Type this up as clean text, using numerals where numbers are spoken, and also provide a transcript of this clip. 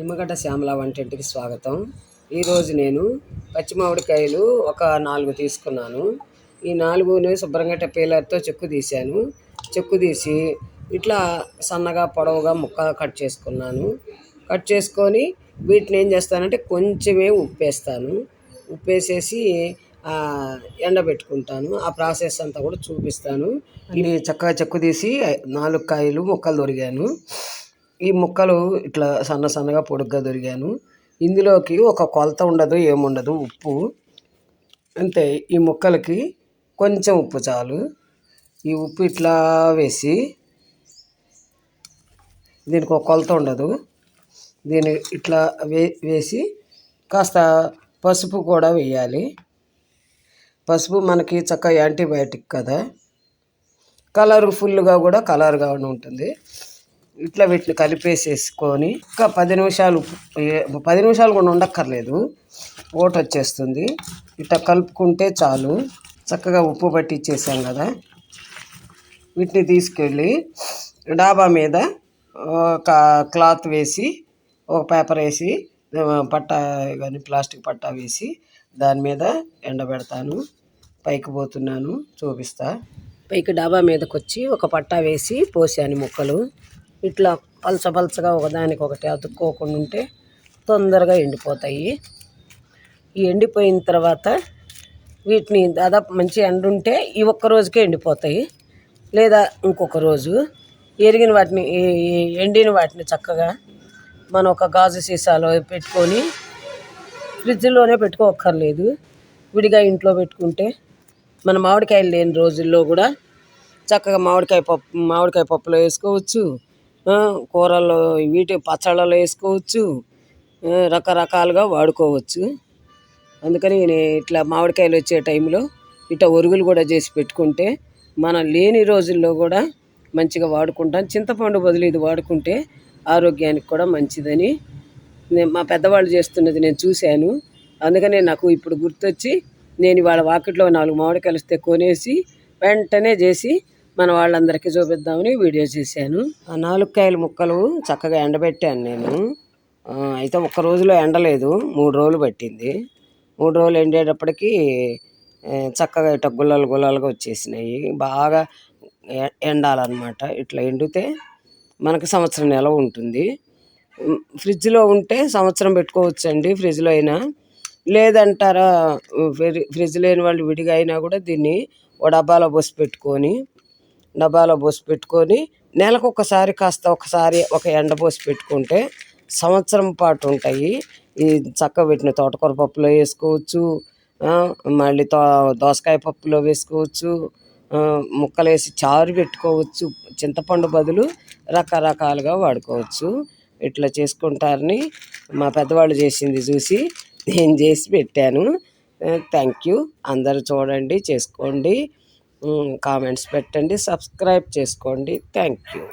నిమ్మగడ్డ శ్యామల వంటింటికి స్వాగతం. ఈరోజు నేను పచ్చి మామిడికాయలు ఒక 4 తీసుకున్నాను. ఈ 4ని శుభ్రంగా పీలర్తో చెక్కు తీశాను. చెక్కు తీసి ఇట్లా సన్నగా పొడవుగా ముక్క కట్ చేసుకున్నాను. కట్ చేసుకొని వీటిని ఏం చేస్తానంటే కొంచెమే ఉప్పేస్తాను. ఉప్పేసేసి ఎండబెట్టుకుంటాను. ఆ ప్రాసెస్ అంతా కూడా చూపిస్తాను. ఇవి చక్కగా చెక్కు తీసి 4 కాయలు ముక్కలు దొరికాను. ఈ ముక్కలు ఇట్లా సన్న సన్నగా పొడుగ్గా దొరికాను. ఇందులోకి ఒక కొలత ఉండదు, ఏముండదు, ఉప్పు అంతే. ఈ ముక్కలకి కొంచెం ఉప్పు చాలు. ఈ ఉప్పు ఇట్లా వేసి, దీనికి ఒక కొలత ఉండదు, దీన్ని ఇట్లా వేసి కాస్త పసుపు కూడా వేయాలి. పసుపు మనకి చక్కగా యాంటీబయాటిక్ కదా, కలర్ఫుల్గా కూడా కలర్గా ఉంటుంది. ఇట్లా వీటిని కలిపేసేసుకొని ఒక 10 నిమిషాలు, 10 నిమిషాలు కూడా ఉండక్కర్లేదు, ఓటు వచ్చేస్తుంది. ఇట్లా కలుపుకుంటే చాలు. చక్కగా ఉప్పు పట్టించేసాం కదా, వీటిని తీసుకెళ్ళి డాబా మీద ఒక క్లాత్ వేసి, ఒక పేపర్ వేసి, పట్టా కానీ ప్లాస్టిక్ పట్టా వేసి దాని మీద ఎండబెడతాను. పైకి పోతున్నాను, చూపిస్తా. పైకి డాబా మీదకి వచ్చి ఒక పట్టా వేసి పోసాను ముక్కలు. ఇట్లా పలచగా ఒకదానికొకటి అతుక్కోకుండా ఉంటే తొందరగా ఎండిపోతాయి. ఈ ఎండిపోయిన తర్వాత వీటిని దాదాపు మంచి ఎండ ఉంటే ఈ ఒక్క రోజుకే ఎండిపోతాయి, లేదా ఇంకొక రోజు. ఎరిగిన వాటిని, ఎండిన వాటిని చక్కగా మనం ఒక గాజు సీసాలో పెట్టుకొని ఫ్రిడ్జ్లోనే పెట్టుకోక్కర్లేదు, విడిగా ఇంట్లో పెట్టుకుంటే మన మామిడికాయలు లేని రోజుల్లో కూడా చక్కగా మామిడికాయ పప్పులో వేసుకోవచ్చు, కూరల్లో వీటి పచ్చళ్ళలో వేసుకోవచ్చు, రకరకాలుగా వాడుకోవచ్చు. అందుకని నేను ఇట్లా మామిడికాయలు వచ్చే టైంలో ఇట్లా ఒరుగులు కూడా చేసి పెట్టుకుంటే మనం లేని రోజుల్లో కూడా మంచిగా వాడుకుంటాం. చింతపండు బదులు ఇది వాడుకుంటే ఆరోగ్యానికి కూడా మంచిదని మా పెద్దవాళ్ళు చేస్తున్నది నేను చూశాను. అందుకనే నాకు ఇప్పుడు గుర్తొచ్చి నేను ఇవాళ వాకిట్లో 4 మామిడికాయలు వస్తే కొనేసి వెంటనే చేసి మన వాళ్ళందరికీ చూపిద్దామని వీడియో చేశాను. ఆ 4 కాయల ముక్కలు చక్కగా ఎండబెట్టాను నేను. అయితే ఒక్క రోజులో ఎండలేదు, 3 రోజులు పట్టింది. 3 రోజులు ఎండేటప్పటికి చక్కగా ఇట్లా గుల్లలుగా వచ్చేసినాయి. బాగా ఎండాలన్నమాట. ఇట్లా ఎండితే మనకి సంవత్సరం నెల ఉంటుంది. ఫ్రిడ్జ్లో ఉంటే సంవత్సరం పెట్టుకోవచ్చండి, ఫ్రిడ్జ్లో అయినా. లేదంటారా, ఫ్రిడ్జ్ లేని వాళ్ళు విడిగా అయినా కూడా దీన్ని ఓ డబ్బాలో పోసి పెట్టుకొని నెలకు ఒకసారి ఒకసారి ఒక ఎండ పోసి పెట్టుకుంటే సంవత్సరం పాటు ఉంటాయి. ఈ చక్క వీటిని తోటకూర పప్పులో వేసుకోవచ్చు, మళ్ళీ దోసకాయ పప్పులో వేసుకోవచ్చు, ముక్కలు వేసి చారు పెట్టుకోవచ్చు, చింతపండు బదులు రకరకాలుగా వాడుకోవచ్చు. ఇట్లా చేసుకుంటారని మా పెద్దవాళ్ళు చేసింది చూసి నేను చేసి పెట్టాను. Thank you. అందరూ చూడండి, చేసుకోండి, కామెంట్స్ పెట్టండి, సబ్స్క్రైబ్ చేసుకోండి. Thank you.